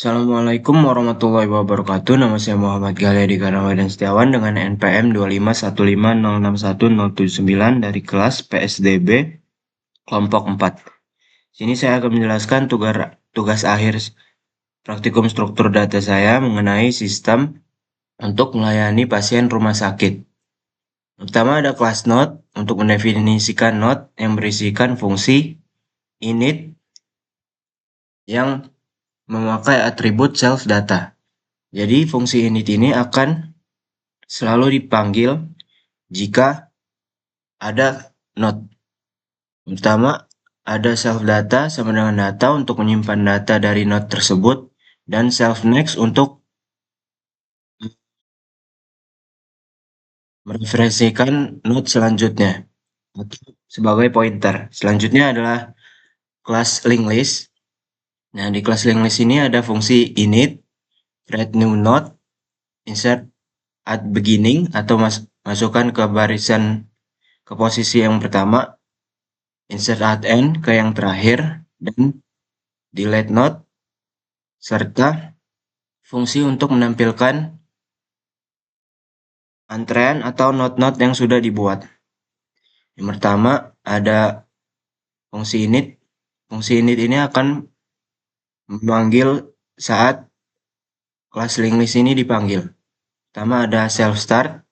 Assalamualaikum warahmatullahi wabarakatuh. Nama saya Muhammad Galia Ramadan Setiawan dengan NPM 251506179 dari kelas PSDB kelompok 4. Sini saya akan menjelaskan tugas akhir praktikum struktur data saya mengenai sistem untuk melayani pasien rumah sakit. Pertama ada class node untuk mendefinisikan node yang berisikan fungsi init yang memakai atribut self data. Jadi fungsi init ini akan selalu dipanggil jika ada node. Pertama, ada self data sama dengan data untuk menyimpan data dari node tersebut dan self next untuk mereferensikan node selanjutnya atau sebagai pointer. Selanjutnya adalah kelas linked list. Nah, di kelas linked list ini ada fungsi init, create new node, insert at beginning atau masukkan ke barisan ke posisi yang pertama, insert at end ke yang terakhir, dan delete node, serta fungsi untuk menampilkan antrean atau node-node yang sudah dibuat. Yang pertama ada fungsi init. Fungsi init ini akan memanggil saat kelas linked list ini dipanggil. Pertama ada self start.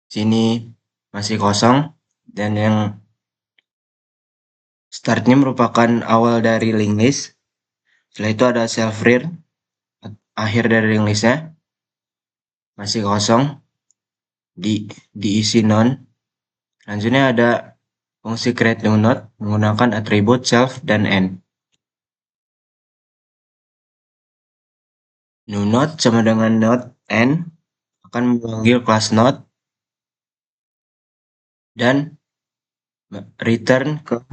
Sini masih kosong dan yang startnya merupakan awal dari linked list. Setelah itu ada self rear, akhir dari linked listnya masih kosong, diisi none. Selanjutnya ada fungsi create new node menggunakan atribut self dan end. New node sama dengan node end akan memanggil class node dan return ke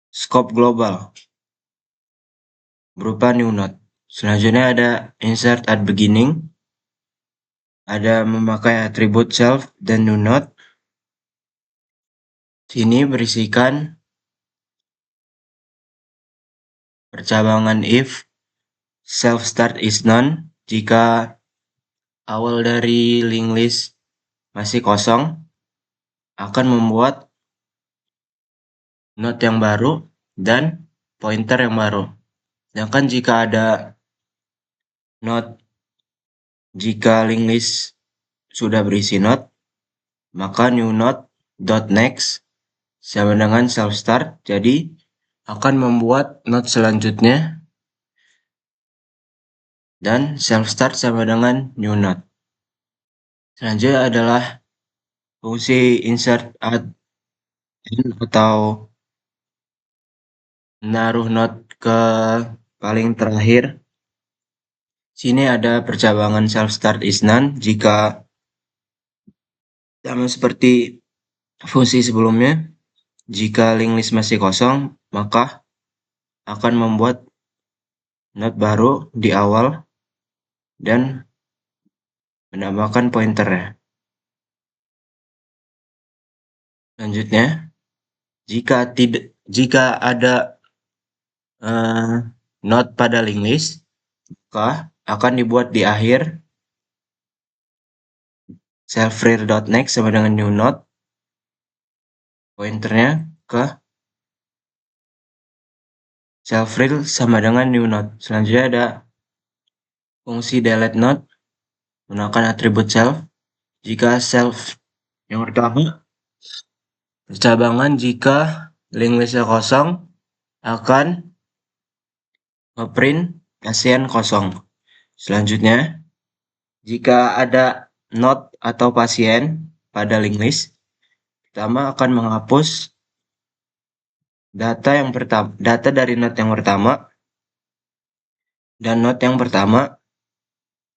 scope global berupa new node. Selanjutnya ada insert at beginning, ada memakai atribut self dan new node. Sini berisikan percabangan if self start is none jika awal dari linked list masih kosong, akan membuat node yang baru dan pointer yang baru. Sedangkan jika ada node, jika linked list sudah berisi node, maka new node dot next sama dengan self start, jadi akan membuat node selanjutnya dan self start sama dengan new node. Selanjutnya adalah fungsi insert at end atau menaruh node ke paling terakhir. Sini ada percabangan self start is none jika sama seperti fungsi sebelumnya. Jika linked list masih kosong, maka akan membuat node baru di awal dan menambahkan pointernya. Selanjutnya, jika ada node pada linked list, maka akan dibuat di akhir self_rear.next sama dengan new node, pointernya ke self_rear sama dengan new node. Selanjutnya ada fungsi delete node menggunakan atribut self. Jika self yang pertama, percabangan jika linked listnya kosong akan ngeprint pasien kosong. Selanjutnya, jika ada node atau pasien pada linked list, pertama akan menghapus data dari node yang pertama, dan node yang pertama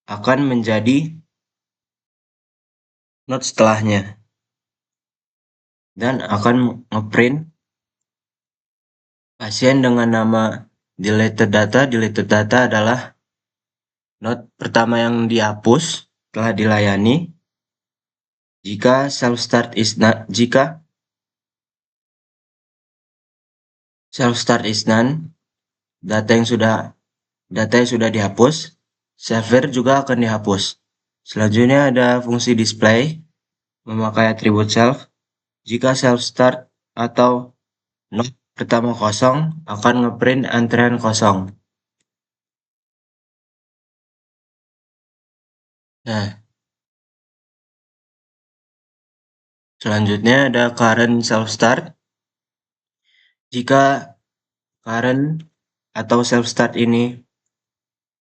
akan menjadi node setelahnya dan akan ngeprint pasien dengan nama deleted data. Deleted data adalah node pertama yang dihapus telah dilayani. Jika self start is none, data yang sudah data yang sudah dihapus, server juga akan dihapus. Selanjutnya ada fungsi display memakai atribut self. Jika self start atau node pertama kosong, akan ngeprint antrean kosong. Nah, selanjutnya ada current self start. Jika current atau self start ini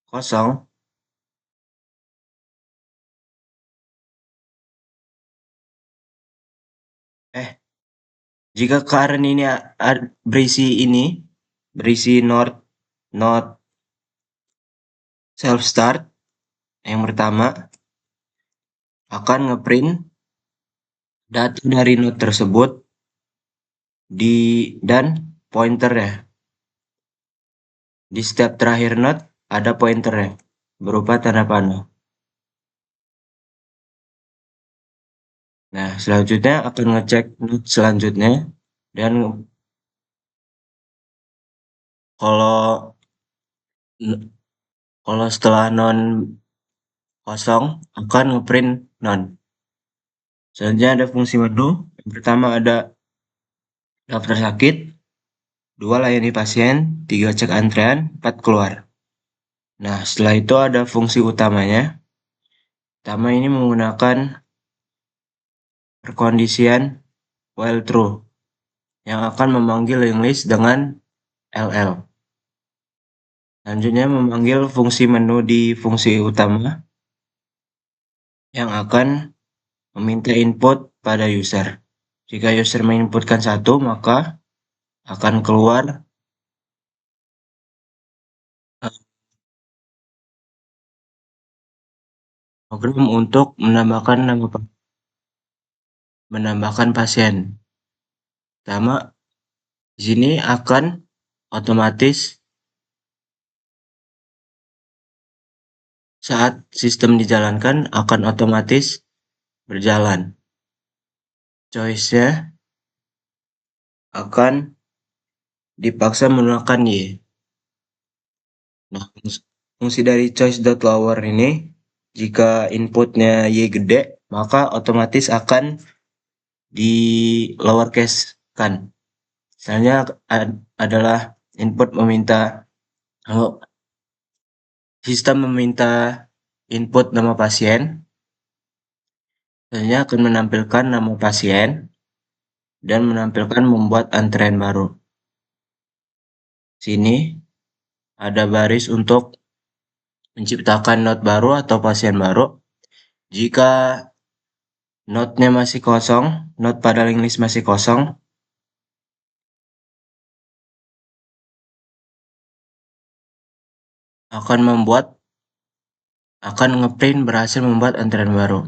kosong, eh, jika current ini berisi node self start yang pertama akan ngeprint data dari node tersebut di dan pointer ya. Di step terakhir node ada pointer ya berupa tanda panah. Nah, selanjutnya akan ngecek node selanjutnya dan kalau kalau setelah non kosong akan ngeprint non. Selanjutnya ada fungsi menu. Yang pertama ada daftar sakit, 2 layani pasien, 3 cek antrean, 4 keluar. Nah, setelah itu ada fungsi utamanya. Pertama ini menggunakan perkondisian while true yang akan memanggil link list dengan LL. Selanjutnya memanggil fungsi menu di fungsi utama yang akan meminta input pada user. Jika user menginputkan 1, maka akan keluar program untuk menambahkan pasien. Pertama, di sini akan otomatis saat sistem dijalankan akan otomatis berjalan. Choice-nya akan dipaksa menggunakan Y. Nah, fungsi dari choice.lower ini, jika inputnya Y gede, maka otomatis akan di lowercase kan. Misalnya adalah input meminta oh, sistem meminta input nama pasien, selanjutnya akan menampilkan nama pasien dan menampilkan membuat antrean baru. Sini ada baris untuk menciptakan node baru atau pasien baru. Jika node-nya masih kosong, node pada link list masih kosong, akan ngeprint berhasil membuat antrean baru.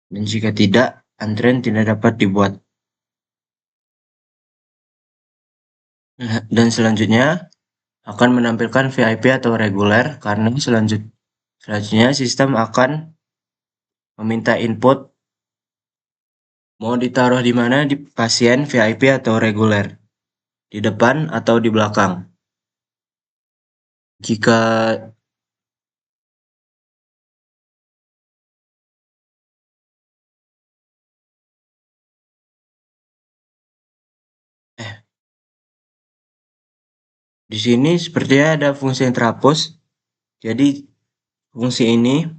Dan jika tidak, antrean tidak dapat dibuat. Dan selanjutnya akan menampilkan VIP atau reguler karena selanjutnya sistem akan meminta input mau ditaruh di mana di pasien VIP atau reguler, di depan atau di belakang. Jika di sini sepertinya ada fungsi yang terhapus. Jadi fungsi ini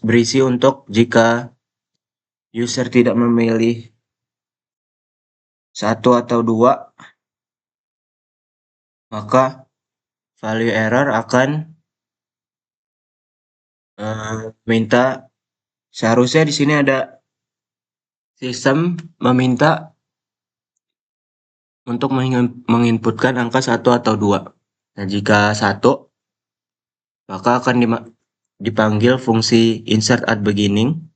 berisi untuk jika user tidak memilih 1 atau 2, maka value error akan minta seharusnya di sini ada sistem meminta untuk menginputkan angka 1 atau 2. Nah, jika 1, maka akan dipanggil fungsi insert at beginning,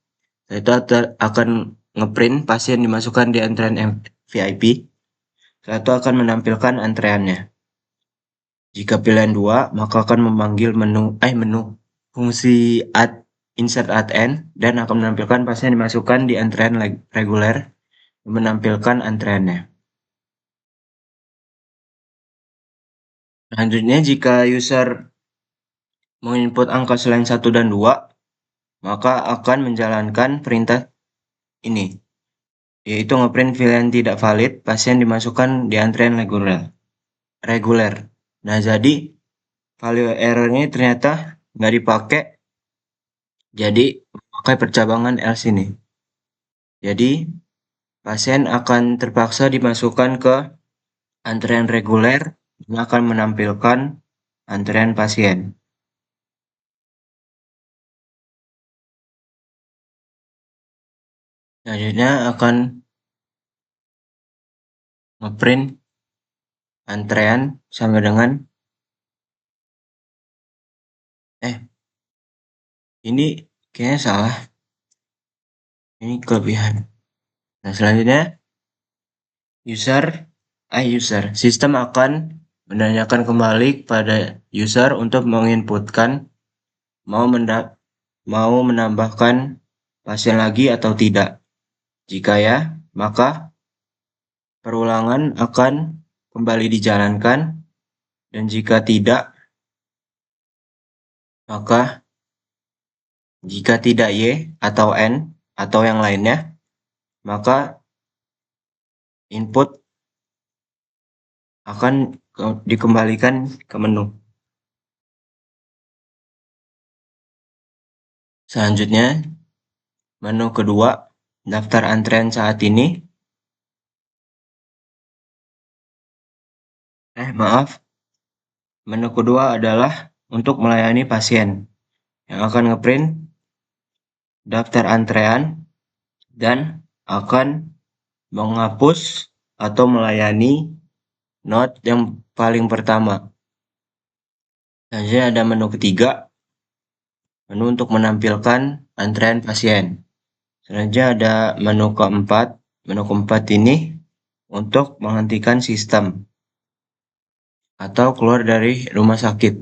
yaitu akan ngeprint pasien dimasukkan di antrean VIP. Setelah itu akan menampilkan antreannya. Jika pilihan 2, maka akan memanggil fungsi insert at end dan akan menampilkan pasien dimasukkan di antrean reguler menampilkan antreannya. Selanjutnya, jika user menginput angka selain 1 dan 2, maka akan menjalankan perintah ini, yaitu ngeprint pilihan tidak valid, pasien dimasukkan di antrian reguler. Nah, jadi value error ini ternyata nggak dipakai, jadi memakai percabangan else ini. Jadi, pasien akan terpaksa dimasukkan ke antrian reguler yang akan menampilkan antrian pasien. Selanjutnya akan ngeprint antrean sama dengan ini kayaknya salah. Ini kelebihan. Nah, selanjutnya sistem akan menanyakan kembali pada user untuk menginputkan mau mau menambahkan pasien lagi atau tidak. Jika ya, maka perulangan akan kembali dijalankan, dan jika tidak, maka jika tidak Y atau N atau yang lainnya, maka input akan dikembalikan ke menu. Selanjutnya, menu kedua, daftar antrean saat ini. Maaf. Menu kedua adalah untuk melayani pasien yang akan ngeprint daftar antrean dan akan menghapus atau melayani note yang paling pertama. Selanjutnya ada menu ketiga, menu untuk menampilkan antrean pasien. Selanjutnya ada menu keempat. Menu keempat ini untuk menghentikan sistem atau keluar dari rumah sakit.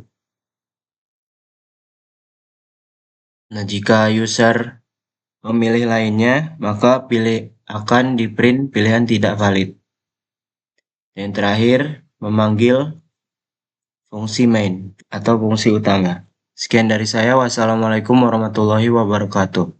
Nah, jika user memilih lainnya, maka akan di-print pilihan tidak valid. Yang terakhir, memanggil fungsi main atau fungsi utama. Sekian dari saya. Wassalamualaikum warahmatullahi wabarakatuh.